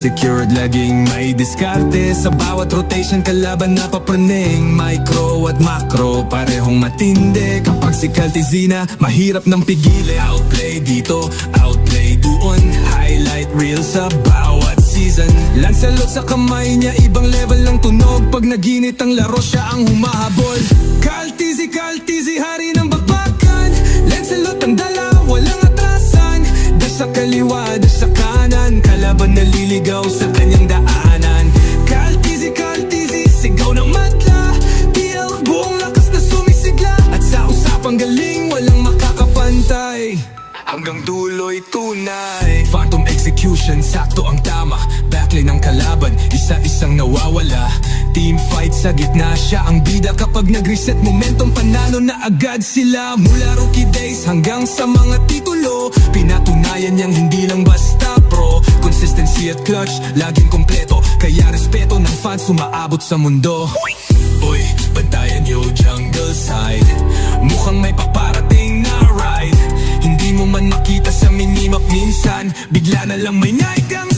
Secured, laging may diskarte sa bawat rotation, kalaban na papraning. Micro at macro, parehong matindi. Kapag si Caltizina, mahirap nang pigili. Outplay dito, outplay doon. Highlight reel sa bawat season. Lancelot sa kamay niya, ibang level ng tunog. Pag naginit ang laro, siya ang humahabol. Caltizi, hari ng bakbakan. Lancelot ang dala, walang atrasan. Dash sa kaliwa, dash sa kanan, kalaban naliligaw sa kanyang daanan. Caltizi, sigaw ng madla. TL, buong lakas na sumisigla. At sa usapang galing, walang makakapantay. Hanggang dulo'y tunay. Phantom execution, sakto ang tama. Backline ng kalaban, isa-isang nawawala. Team fight sa gitna, siya ang bida. Kapag nag-reset momentum, panalo na agad sila. Mula rookie days hanggang sa mga titulo, pinatunayan niyang hindi lang basta pro. Consistency at clutch, laging kompleto. Kaya respeto ng fans umaabot sa mundo. Uy, bantayan niyo jungle side. Mukhang may paparating na ride. Hindi mo man makita sa minimap minsan, bigla na lang may naikang